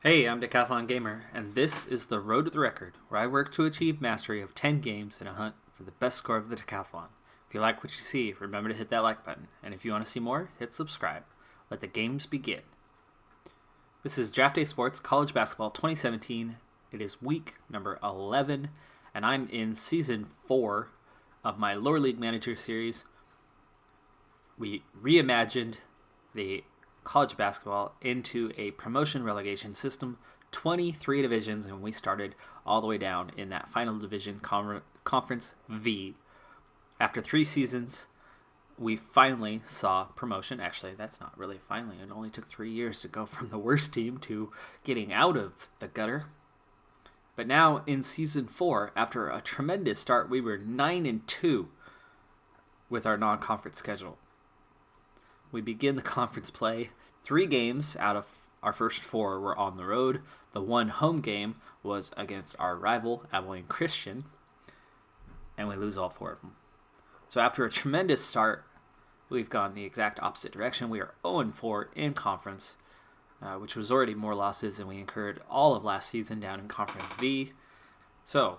Hey, I'm Decathlon Gamer, and this is the Road to the Record, where I work to achieve mastery of 10 games in a hunt for the best score of the Decathlon. If you like what you see, remember to hit that like button, and if you want to see more, hit subscribe. Let the games begin. This is Draft Day Sports College Basketball 2017. It is week number 11, and I'm in season 4 of my Lower League Manager series. We reimagined the college basketball into a promotion relegation system, 23 divisions, and we started all the way down in that final division, Conference V. After 3 seasons, we finally saw promotion. Actually, that's not really finally. It only took 3 years to go from the worst team to getting out of the gutter. But now in season 4, after a tremendous start, we were 9-2 with our non-conference schedule. We begin the conference play. 3 games out of our first 4 were on the road. The one home game was against our rival, Abilene Christian, and we lose all 4 of them. So after a tremendous start, we've gone the exact opposite direction. We are 0-4 in conference, which was already more losses than we incurred all of last season down in Conference V. So,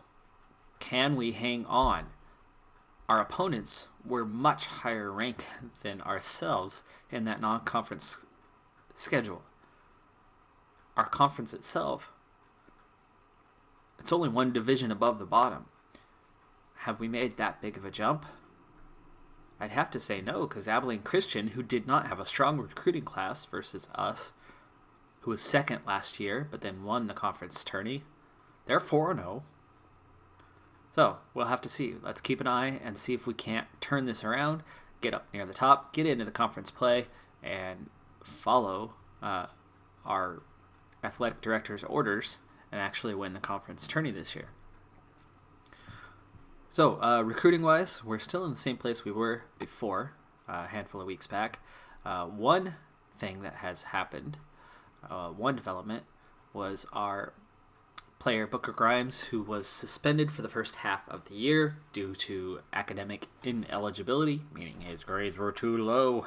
can we hang on? Our opponents were much higher ranked than ourselves in that non-conference schedule. Our conference itself, it's only one division above the bottom. Have we made that big of a jump? I'd have to say no, because Abilene Christian, who did not have a strong recruiting class versus us, who was second last year but then won the conference tourney, they're 4-0. So, we'll have to see. Let's keep an eye and see if we can't turn this around, get up near the top, get into the conference play, and follow our athletic director's orders and actually win the conference tourney this year. So, recruiting-wise, we're still in the same place we were before, a handful of weeks back. One thing that has happened, one development, was our player Booker Grimes, who was suspended for the first half of the year due to academic ineligibility, meaning his grades were too low.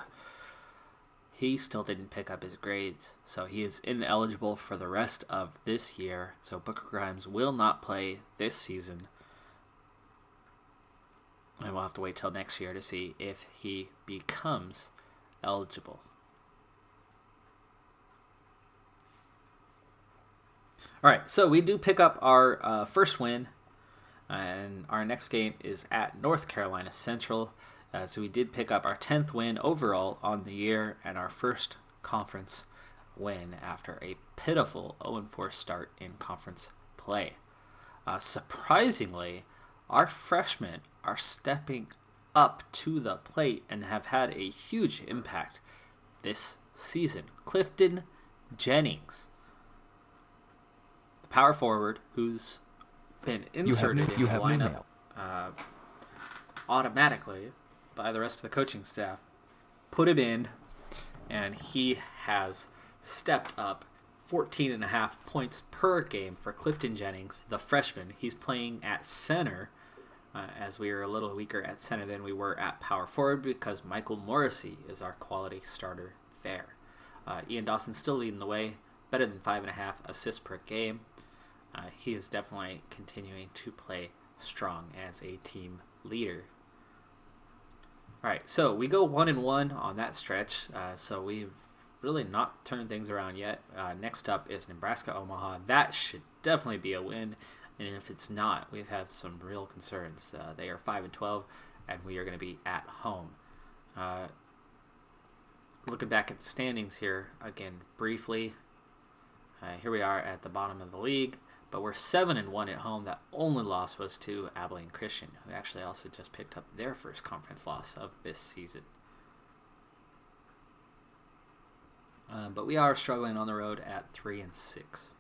He still didn't pick up his grades, so he is ineligible for the rest of this year. So Booker Grimes will not play this season, and we'll have to wait till next year to see if he becomes eligible. All right, so we do pick up our first win, and our next game is at North Carolina Central. So we did pick up our 10th win overall on the year and our first conference win after a pitiful 0-4 start in conference play. Surprisingly, our freshmen are stepping up to the plate and have had a huge impact this season. Clifton Jennings, power forward, who's been inserted in the lineup automatically by the rest of the coaching staff, put him in, and he has stepped up 14.5 points per game for Clifton Jennings, the freshman. He's playing at center, as we are a little weaker at center than we were at power forward because Michael Morrissey is our quality starter there. Ian Dawson's still leading the way, better than 5.5 assists per game. He is definitely continuing to play strong as a team leader. All right, so we go 1-1 on that stretch. So we've really not turned things around yet. Next up is Nebraska Omaha. That should definitely be a win, and if it's not, we've had some real concerns. They are 5-12, and we are going to be at home. Looking back at the standings here again briefly. Here we are at the bottom of the league, but we're 7-1 at home. That only loss was to Abilene Christian, who actually also just picked up their first conference loss of this season. But we are struggling on the road at 3-6.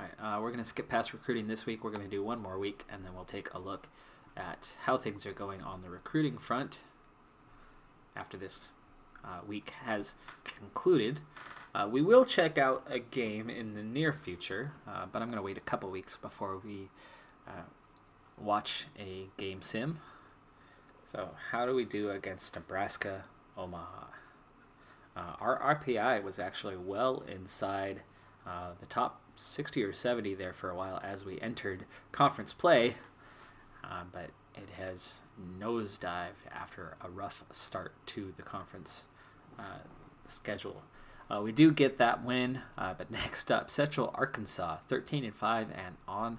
All right, we're going to skip past recruiting this week. We're going to do one more week, and then we'll take a look at how things are going on the recruiting front after this week has concluded. We will check out a game in the near future, but I'm going to wait a couple weeks before we watch a game sim. So how do we do against Nebraska Omaha? Our RPI was actually well inside the top 60 or 70 there for a while as we entered conference play, but it has nosedived after a rough start to the conference schedule. We do get that win, but next up, Central Arkansas, 13-5 and on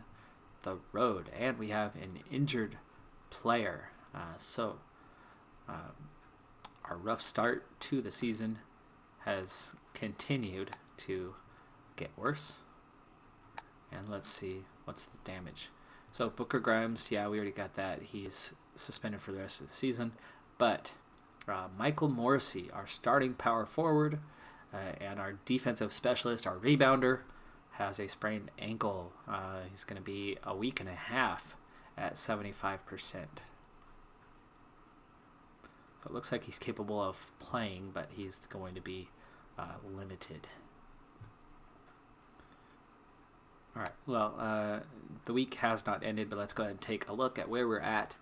the road, and we have an injured player. So our rough start to the season has continued to get worse. And let's see, what's the damage? So Booker Grimes, yeah, we already got that. He's suspended for the rest of the season. But Michael Morrissey, our starting power forward, and our defensive specialist, our rebounder, has a sprained ankle. He's going to be a week and a half at 75%. So it looks like he's capable of playing, but he's going to be limited. All right, well, the week has not ended, but let's go ahead and take a look at where we're at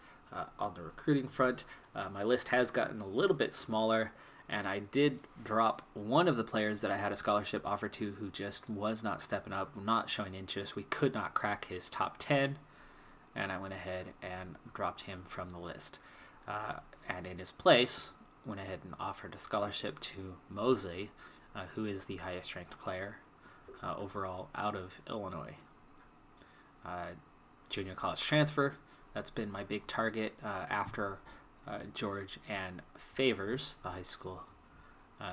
on the recruiting front. My list has gotten a little bit smaller, and I did drop one of the players that I had a scholarship offer to who just was not stepping up, not showing interest. We could not crack his top 10, and I went ahead and dropped him from the list. And in his place, went ahead and offered a scholarship to Mosley, who is the highest ranked player overall out of Illinois. Junior college transfer, that's been my big target after George and Favors, the high school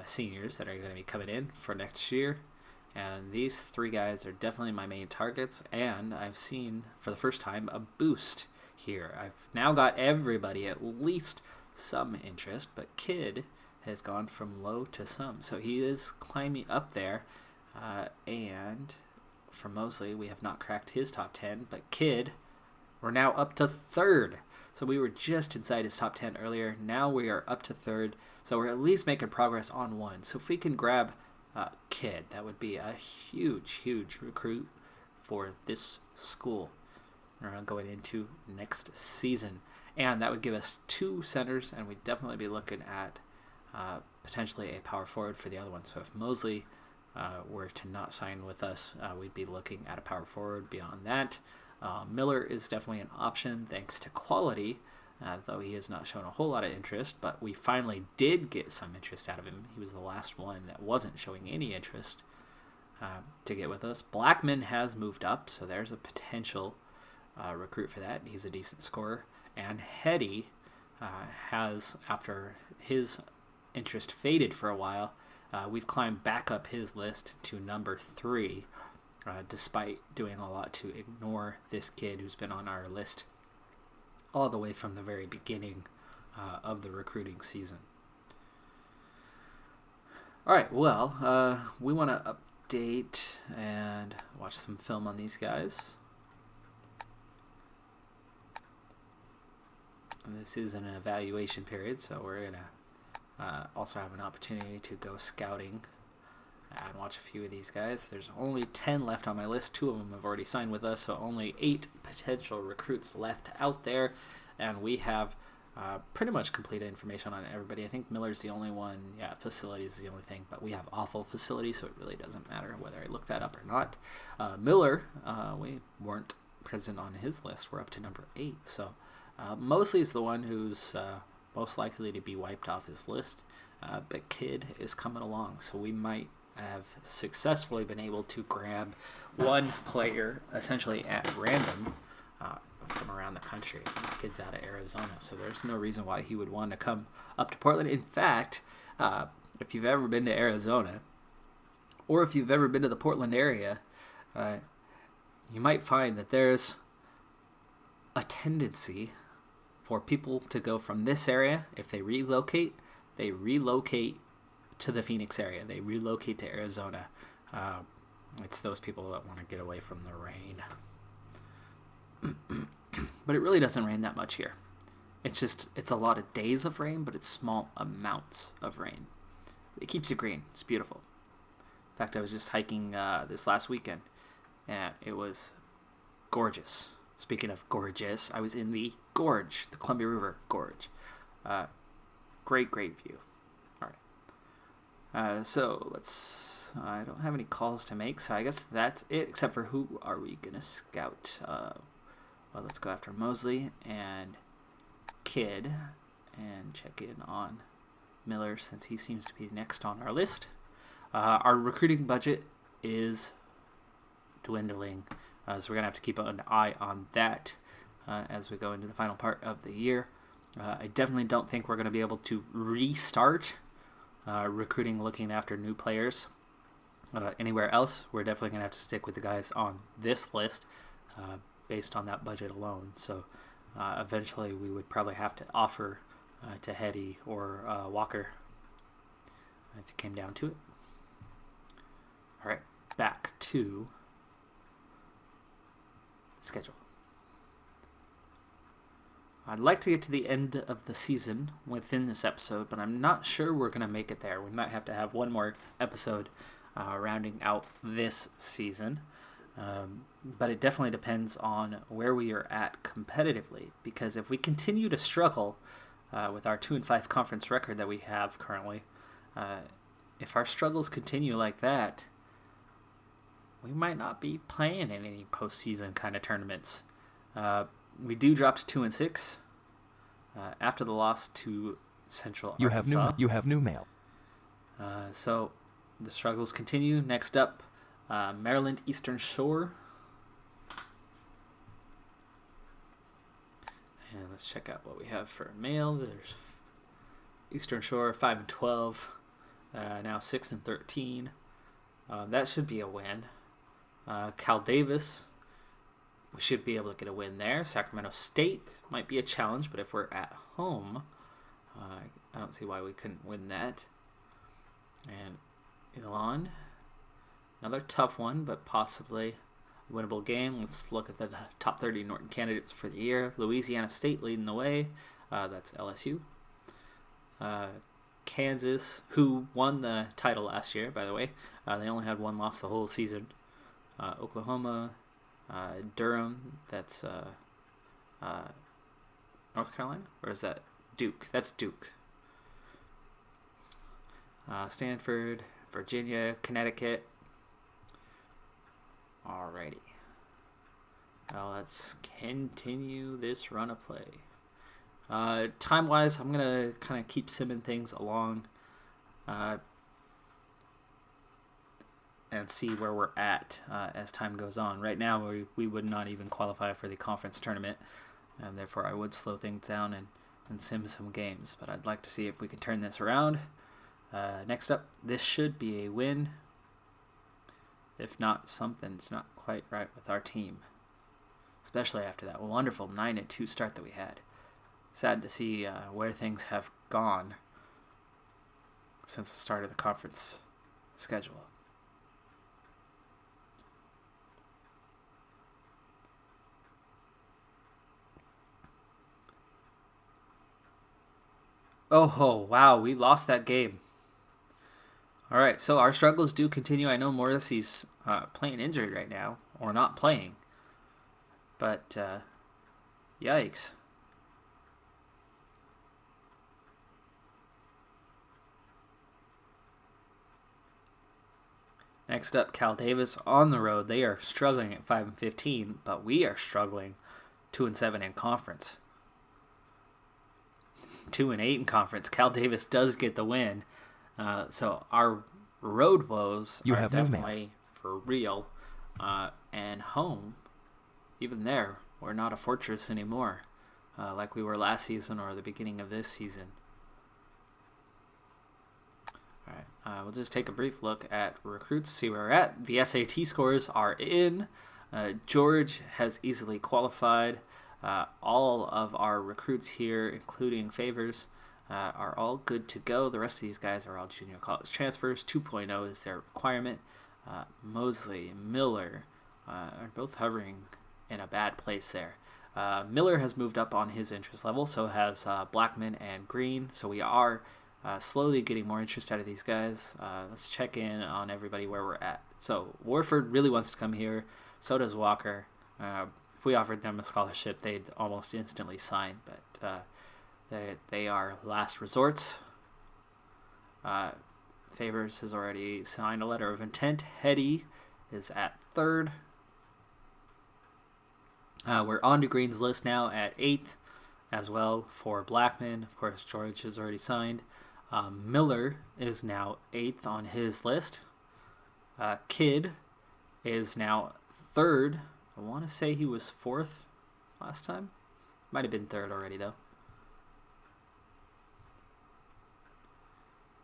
seniors that are going to be coming in for next year. And these three guys are definitely my main targets, and I've seen for the first time a boost here. I've now got everybody at least some interest, but Kidd has gone from low to some, so he is climbing up there. And for Mosley, we have not cracked his top 10, but Kidd, we're now up to third. So we were just inside his top 10 earlier. Now we are up to third, so we're at least making progress on one. So if we can grab Kidd, that would be a huge, huge recruit for this school going into next season. And that would give us 2 centers, and we'd definitely be looking at potentially a power forward for the other one. So if Mosley were to not sign with us, we'd be looking at a power forward beyond that. Miller is definitely an option thanks to quality, though he has not shown a whole lot of interest, but we finally did get some interest out of him. He was the last one that wasn't showing any interest to get with us. Blackman has moved up, so there's a potential recruit for that. He's a decent scorer. And Hetty has, after his interest faded for a while, we've climbed back up his list to number 3, despite doing a lot to ignore this kid who's been on our list all the way from the very beginning of the recruiting season. All right, well, we want to update and watch some film on these guys. And this is an evaluation period, so we're going to also have an opportunity to go scouting and watch a few of these guys. There's only 10 left on my list. 2 of them have already signed with us, so only 8 potential recruits left out there. And we have pretty much complete information on everybody. I think Miller's the only one. Yeah, facilities is the only thing, but we have awful facilities, so it really doesn't matter whether I look that up or not. Miller, we weren't present on his list. We're up to number 8, so Mosley is the one who's most likely to be wiped off his list, but Kidd is coming along, so we might have successfully been able to grab one player essentially at random from around the country. This kid's out of Arizona, so there's no reason why he would want to come up to Portland. In fact, if you've ever been to Arizona, or if you've ever been to the Portland area, you might find that there's a tendency for people to go from this area. If they relocate to the Phoenix area. They relocate to Arizona. It's those people that want to get away from the rain. But it really doesn't rain that much here. It's a lot of days of rain, but it's small amounts of rain. It keeps you green. It's beautiful. In fact, I was just hiking this last weekend, and it was gorgeous. Speaking of gorgeous, I was in the gorge, the Columbia River Gorge. Great view. All So let's. I don't have any calls to make, so I guess that's it. Except for who are we gonna scout? Well, let's go after Mosley and Kidd, and check in on Miller since he seems to be next on our list. Our recruiting budget is dwindling, so we're gonna have to keep an eye on that as we go into the final part of the year. I definitely don't think we're gonna be able to restart recruiting, looking after new players anywhere else. We're definitely going to have to stick with the guys on this list based on that budget alone. So eventually we would probably have to offer to Hetty or Walker if it came down to it. All right, back to the schedule. I'd like to get to the end of the season within this episode, but I'm not sure we're going to make it there. We might have to have one more episode rounding out this season. But it definitely depends on where we are at competitively, because if we continue to struggle with our 2-5 conference record that we have currently, if our struggles continue like that, we might not be playing in any postseason kind of tournaments. We do drop to 2-6 after the loss to Central Arkansas. You have new mail. So the struggles continue. Next up, Maryland Eastern Shore. And let's check out what we have for mail. There's Eastern Shore 5-12, now 6-13. That should be a win. Cal Davis, we should be able to get a win there. Sacramento State might be a challenge, but if we're at home, I don't see why we couldn't win that. And Elon, another tough one, but possibly a winnable game. Let's look at the top 30 Norton candidates for the year. Louisiana State leading the way. That's LSU. Kansas, who won the title last year, by the way. They only had one loss the whole season. Oklahoma, Durham, that's North Carolina? Or is that Duke? That's Duke. Stanford, Virginia, Connecticut. Alrighty. Well, let's continue this run of play. Time-wise, I'm going to kind of keep simming things along and see where we're at as time goes on. Right now, we would not even qualify for the conference tournament, and therefore I would slow things down and sim some games. But I'd like to see if we can turn this around. Next up, this should be a win. If not, something's not quite right with our team, especially after that wonderful 9-2 start that we had. Sad to see where things have gone since the start of the conference schedule. Oh, wow, we lost that game. All right, so our struggles do continue. I know Morrissey's playing injured right now, or not playing. But, yikes. Next up, Cal Davis on the road. They are struggling at 5-15, but we are struggling 2-7 in conference. 2-8 in conference. Cal Davis does get the win. So our road woes are definitely for real. And home, even there, we're not a fortress anymore, like we were last season or the beginning of this season. All right, we'll just take a brief look at recruits, see where we're at. The SAT scores are in. George has easily qualified. All of our recruits here, including Favors, are all good to go. The rest of these guys are all junior college transfers. 2.0 is their requirement. Mosley, Miller are both hovering in a bad place there. Miller has moved up on his interest level, so has Blackman and Green. So we are slowly getting more interest out of these guys. Let's check in on everybody where we're at. So Warford really wants to come here. So does Walker. If we offered them a scholarship, they'd almost instantly sign, but they are last resorts. Favors has already signed a letter of intent. Hetty is at 3rd. We're on to Green's list now at 8th as well for Blackman. Of course, George has already signed. Miller is now 8th on his list. Kidd is now 3rd. I want to say he was 4th last time. Might have been 3rd already, though.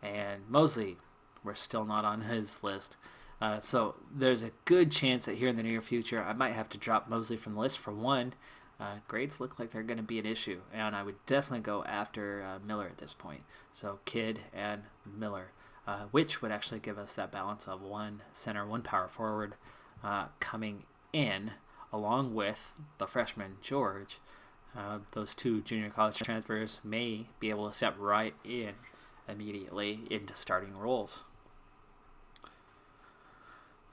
And Mosley, we're still not on his list. So there's a good chance that here in the near future, I might have to drop Mosley from the list for one. Grades look like they're going to be an issue, and I would definitely go after Miller at this point. So Kidd and Miller, which would actually give us that balance of one center, one power forward coming in, along with the freshman George. Those 2 junior college transfers may be able to step right in immediately into starting roles.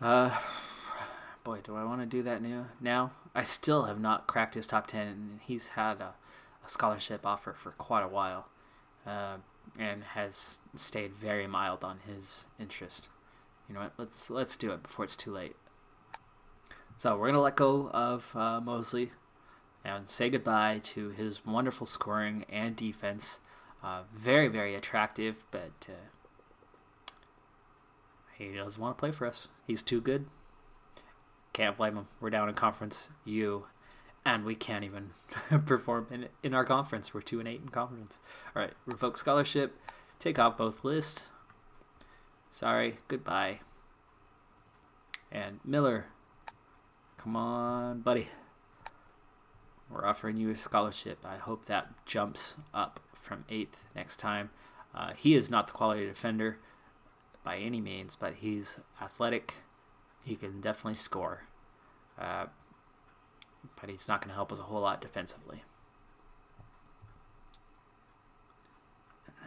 Boy, do I want to do that now? I still have not cracked his top 10, and he's had a scholarship offer for quite a while, and has stayed very mild on his interest. You know what? Let's do it before it's too late. So we're gonna let go of Mosley and say goodbye to his wonderful scoring and defense. Very, very attractive, but he doesn't want to play for us. He's too good. Can't blame him. We're down in Conference U, and we can't even perform in our conference. We're 2-8 in conference. All right, revoke scholarship. Take off both lists. Sorry, goodbye. And Miller, come on, buddy. We're offering you a scholarship. I hope that jumps up from 8th next time. He is not the quality defender by any means, but he's athletic. He can definitely score. But he's not going to help us a whole lot defensively.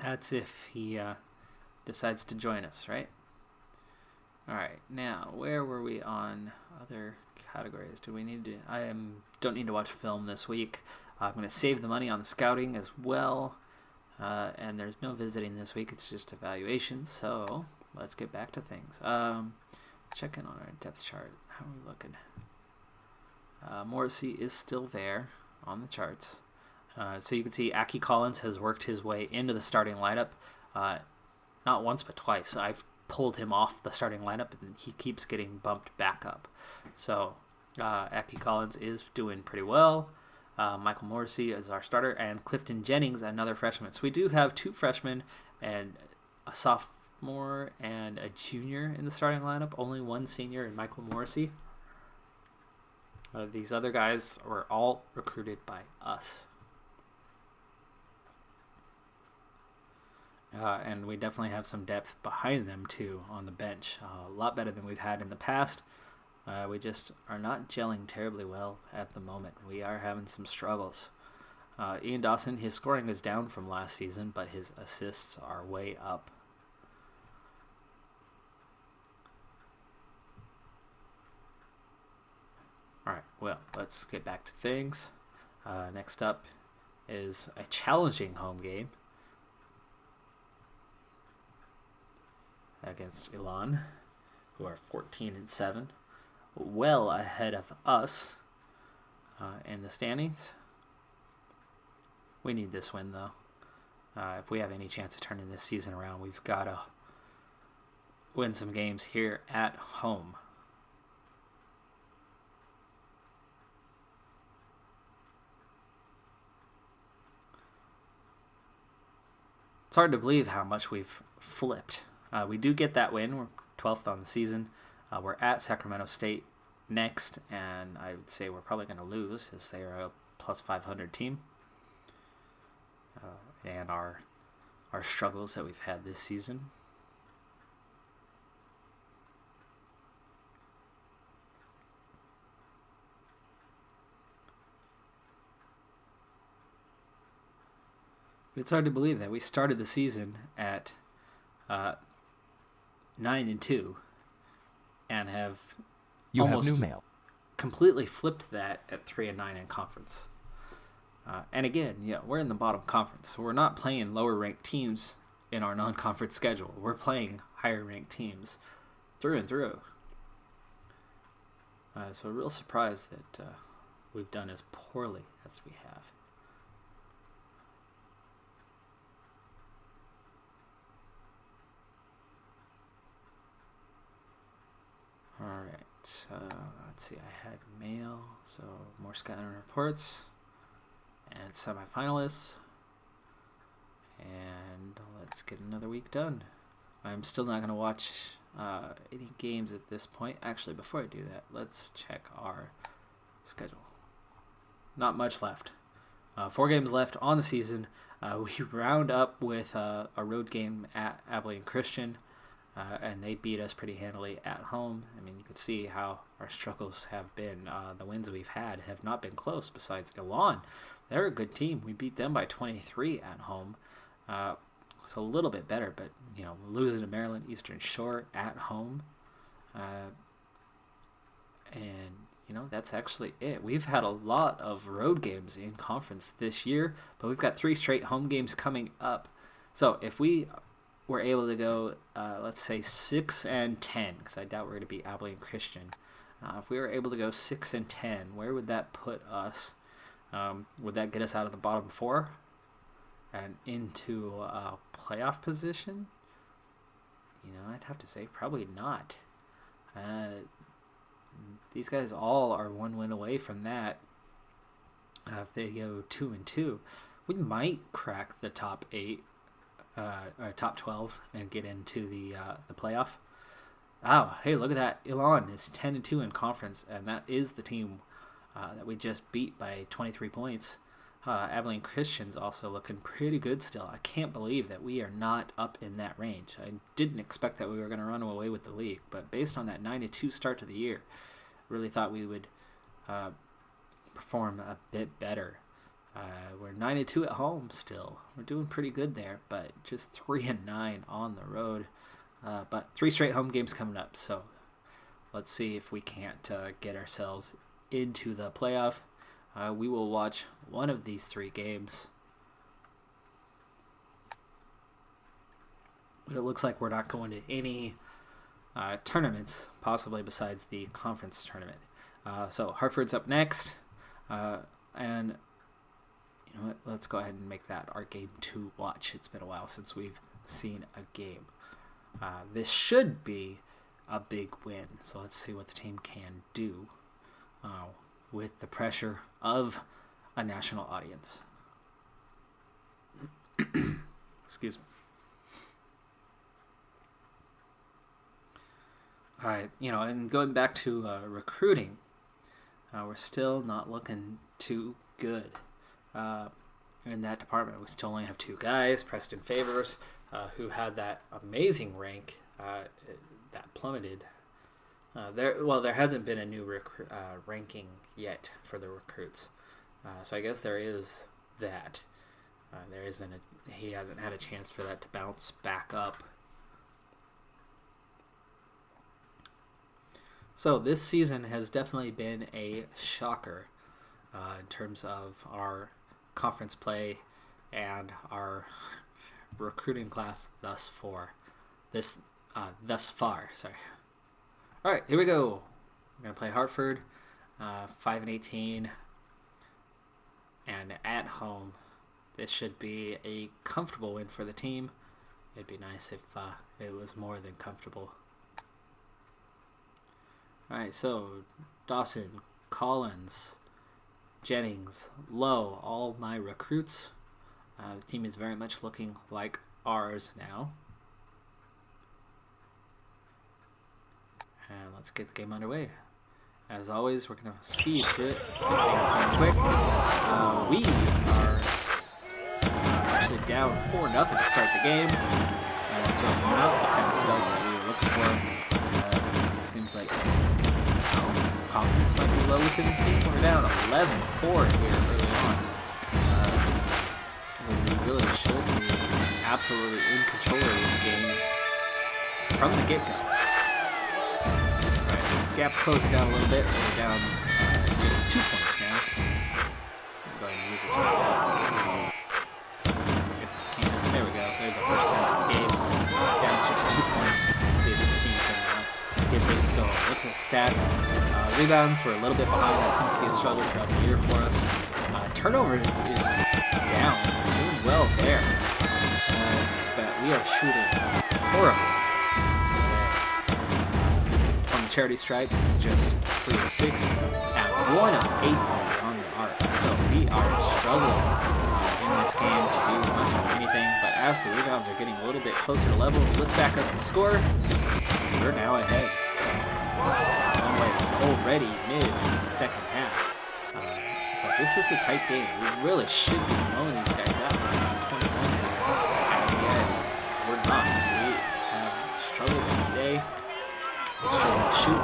That's if he decides to join us, right? All right, now where were we on other categories? Do we need to? Don't need to watch film this week. I'm going to save the money on the scouting as well. And there's no visiting this week. It's just evaluation. So let's get back to things. Checking on our depth chart. How are we looking? Morrissey is still there on the charts. So you can see Aki Collins has worked his way into the starting lineup. Not once, but twice. I've pulled him off the starting lineup, and he keeps getting bumped back up. So Aki Collins is doing pretty well. Michael Morrissey is our starter, and Clifton Jennings, another freshman. So we do have 2 freshmen and a sophomore and a junior in the starting lineup. Only 1 senior in Michael Morrissey. These other guys were all recruited by us. And we definitely have some depth behind them, too, on the bench. A lot better than we've had in the past. We just are not gelling terribly well at the moment. We are having some struggles. Ian Dawson, his scoring is down from last season, but his assists are way up. All right, well, let's get back to things. Next up is a challenging home game against Elon, who are 14-7. Well ahead of us in the standings. We need this win, though. If we have any chance of turning this season around, we've got to win some games here at home. It's hard to believe how much we've flipped. We do get that win. We're 12th on the season. We're at Sacramento State next, and I would say we're probably going to lose as they are a plus 500 team. And our struggles that we've had this season. It's hard to believe that we started the season at 9-2 and have almost completely flipped that at 3-9 in conference. And again, we're in the bottom conference, so we're not playing lower ranked teams in our non-conference schedule. We're playing higher ranked teams through and through. So real surprised that we've done as poorly as we have. Alright, let's see, I had mail, so more scouting reports, and semifinalists, and let's get another week done. I'm still not going to watch any games at this point. Actually, before I do that, let's check our schedule. Not much left. 4 games left on the season. We round up with a road game at Abilene Christian. And they beat us pretty handily at home. I mean, you could see how our struggles have been. The wins we've had have not been close besides Elon. They're a good team. We beat them by 23 at home. It's a little bit better, but, losing to Maryland Eastern Shore at home. That's actually it. We've had a lot of road games in conference this year, but we've got 3 straight home games coming up. So if we were able to go, let's say 6-10, because I doubt we're going to beat Abilene Christian. If we were able to go 6-10, where would that put us? Would that get us out of the bottom 4 and into a playoff position? I'd have to say probably not. These guys all are 1 win away from that. If they go 2-2, we might crack the top 8. Or top 12 and get into the playoff. Oh, hey, look at that. Elon is 10-2 in conference, and that is the team that we just beat by 23 points. Abilene Christian's also looking pretty good still. I can't believe that we are not up in that range. I didn't expect that we were going to run away with the league, but based on that 9-2 start to the year, really thought we would perform a bit better. We're 9-2 at home still. We're doing pretty good there, but just 3-9 on the road. But 3 straight home games coming up, so let's see if we can't get ourselves into the playoff. We will watch one of these 3 games. But it looks like we're not going to any tournaments, possibly besides the conference tournament. So Hartford's up next, and you know what? Let's go ahead and make that our game to watch. It's been a while since we've seen a game. This should be a big win, so let's see what the team can do with the pressure of a national audience. Excuse me. All right, and going back to recruiting, we're still not looking too good in that department. We still only have 2 guys, Preston Favors, who had that amazing rank that plummeted. There hasn't been a new ranking yet for the recruits, so I guess there is that. He hasn't had a chance for that to bounce back up. So this season has definitely been a shocker in terms of our conference play and our recruiting class thus far. Sorry. All right, here we go. We're gonna play Hartford, 5-18, and at home. This should be a comfortable win for the team. It'd be nice if it was more than comfortable. All right, so Dawson, Collins, Jennings, Lowe, all my recruits. The team is very much looking like ours now. And let's get the game underway. As always, we're going to speed through it, get things going quick. We are actually down 4-0 to start the game. So not the kind of start that we were looking for. It seems like confidence might be low within the team. We're down 11-4 here early on. When we really should be absolutely in control of this game from the get-go. Right, gap's closing down a little bit. We're down just 2 points now. Go ahead and use the timeout. If we can. There we go. There's our first time out of the game. Down just 2 points. Let's see if this team can get things going. Look at the stats. Rebounds were a little bit behind. That seems to be a struggle throughout the year for us. Turnovers is down. We're doing well there. But we are shooting horrible. So from the charity stripe, just 3 of 6 and 1 of 8 from beyond the arc. So we are struggling in this game to do much of anything. But as the rebounds are getting a little bit closer to level, we look back up at the score. We're now ahead. It's already mid-second half. But this is a tight game. We really should be blowing these guys out by about 20 points here. And yet, we're not. We have struggled in the day. We've struggled to shoot.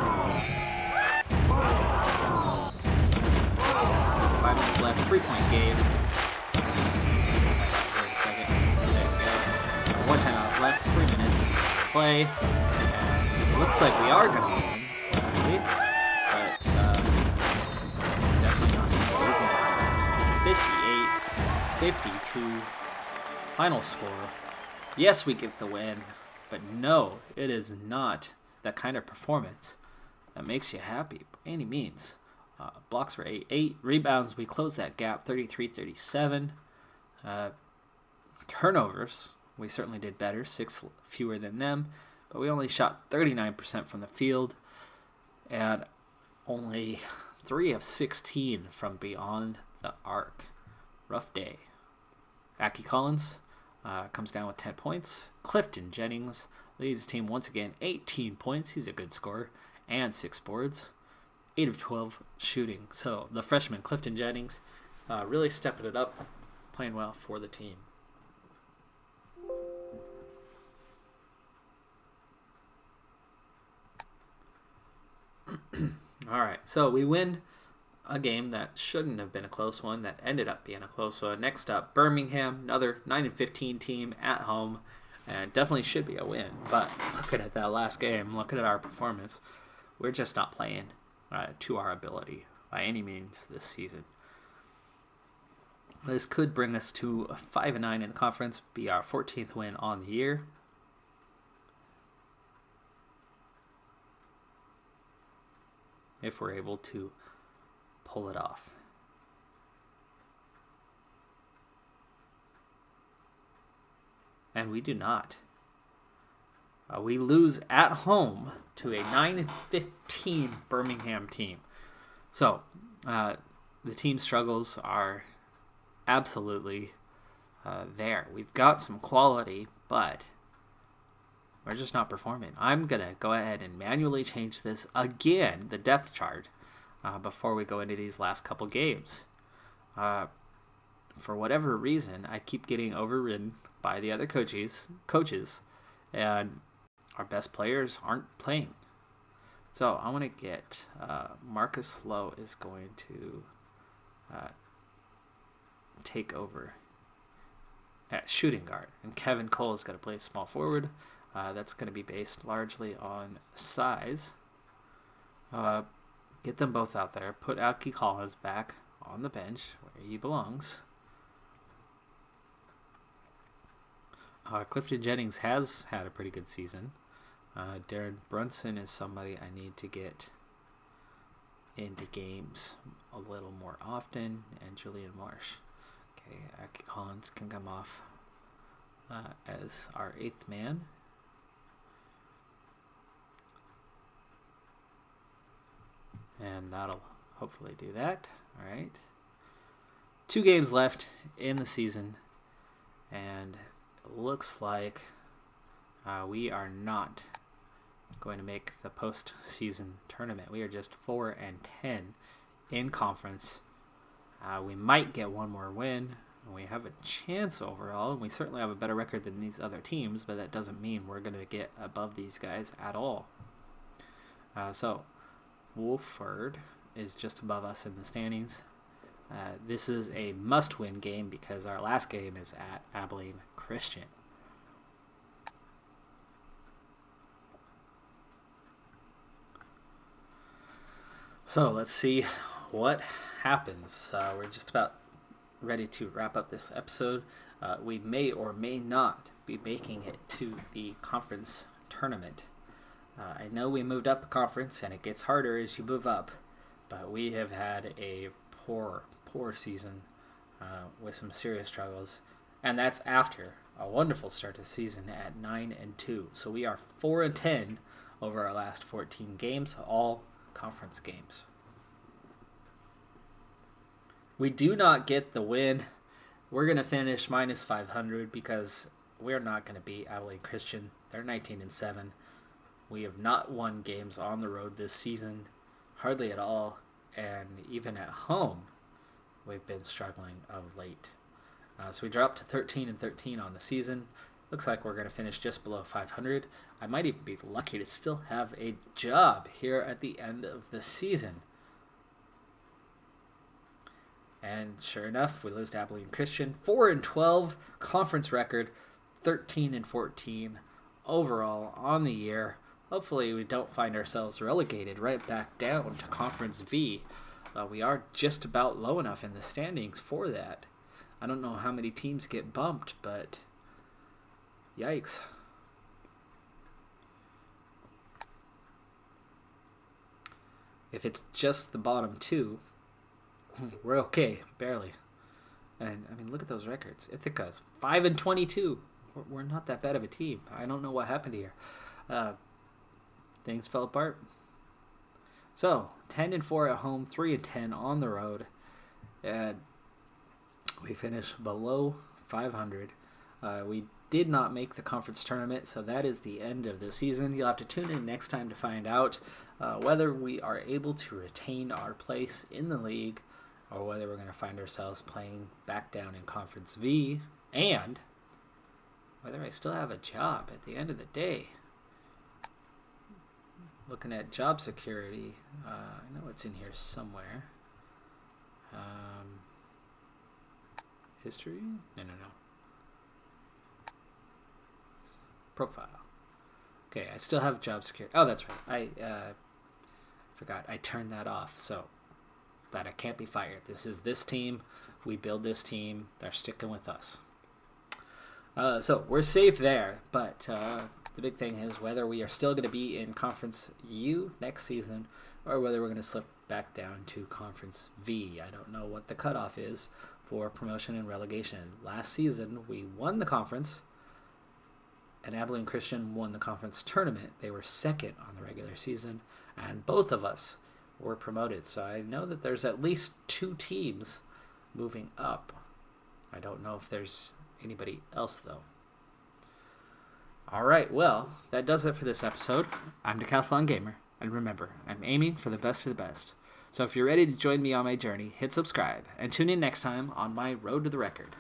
5 minutes left. 3-point game. Wait a second. There we go. 1 timeout left. 3 minutes to play. And it looks like we are going to win. Hopefully, but definitely not amazing this last 58-52 final score. Yes, we get the win, but no, it is not that kind of performance that makes you happy by any means. Blocks were 8 rebounds. We closed that gap 33-37. Turnovers, we certainly did better, 6 fewer than them, but we only shot 39% from the field. And only 3 of 16 from beyond the arc. Rough day. Aki Collins comes down with 10 points. Clifton Jennings leads his team once again, 18 points. He's a good scorer. And 6 boards. 8 of 12 shooting. So the freshman Clifton Jennings really stepping it up, playing well for the team. All right, so we win a game that shouldn't have been a close one, that ended up being a close one. Next up, Birmingham, another 9-15 team at home, and definitely should be a win. But looking at that last game, looking at our performance, we're just not playing to our ability by any means this season. This could bring us to a 5-9 in the conference, be our 14th win on the year. If we're able to pull it off. And we do not. We lose at home to a 9-15 Birmingham team. So, the team struggles are absolutely there. We've got some quality, but we're just not performing. I'm going to go ahead and manually change this again, the depth chart, before we go into these last couple games. For whatever reason, I keep getting overridden by the other coaches, and our best players aren't playing. So I want to get Marcus Lowe is going to take over at shooting guard, and Kevin Cole is going to play small forward. That's going to be based largely on size. Get them both out there. Put Aki Collins back on the bench where he belongs. Clifton Jennings has had a pretty good season. Darren Brunson is somebody I need to get into games a little more often. And Julian Marsh. Okay, Aki Collins can come off as our 8th man. And that'll hopefully do that. All right. 2 games left in the season. And it looks like we are not going to make the postseason tournament. We are just 4-10 in conference. We might get one more win. We have a chance overall. And we certainly have a better record than these other teams. But that doesn't mean we're going to get above these guys at all. So Wolford is just above us in the standings. This is a must-win game because our last game is at Abilene Christian. So let's see what happens. We're just about ready to wrap up this episode. We may or may not be making it to the conference tournament. I know we moved up a conference, and it gets harder as you move up, but we have had a poor season with some serious struggles, and that's after a wonderful start to the season at 9-2. So we are 4-10 over our last 14 games, all conference games. We do not get the win. We're going to finish minus 500 because we're not going to beat Abilene Christian. They're 19-7. We have not won games on the road this season, hardly at all, and even at home, we've been struggling of late. So we dropped to 13-13 on the season. Looks like we're going to finish just below 500. I might even be lucky to still have a job here at the end of the season. And sure enough, we lose to Abilene Christian. 4-12 conference record, 13-14 overall on the year. Hopefully we don't find ourselves relegated right back down to Conference V. We are just about low enough in the standings for that. I don't know how many teams get bumped, but yikes. If it's just the bottom two, we're okay, barely. And I mean, look at those records. Ithaca's 5-22. We're not that bad of a team. I don't know what happened here. Things fell apart. So 10-4 at home, 3-10 on the road, and we finished below 500. We did not make the conference tournament, so that is the end of the season. You'll have to tune in next time to find out whether we are able to retain our place in the league or whether we're going to find ourselves playing back down in Conference V, and whether I still have a job at the end of the day. Looking at job security, I know it's in here somewhere. History? No. Profile. Okay, I still have job security. Oh, that's right. I forgot. I turned that off so that I can't be fired. This is this team. We build this team. They're sticking with us. So we're safe there, but the big thing is whether we are still going to be in Conference U next season or whether we're going to slip back down to Conference V. I don't know what the cutoff is for promotion and relegation. Last season, we won the conference, and Abilene Christian won the conference tournament. They were second on the regular season, and both of us were promoted. So I know that there's at least 2 teams moving up. I don't know if there's anybody else, though. All right, well, that does it for this episode. I'm Decathlon Gamer, and remember, I'm aiming for the best of the best. So if you're ready to join me on my journey, hit subscribe, and tune in next time on my Road to the Record.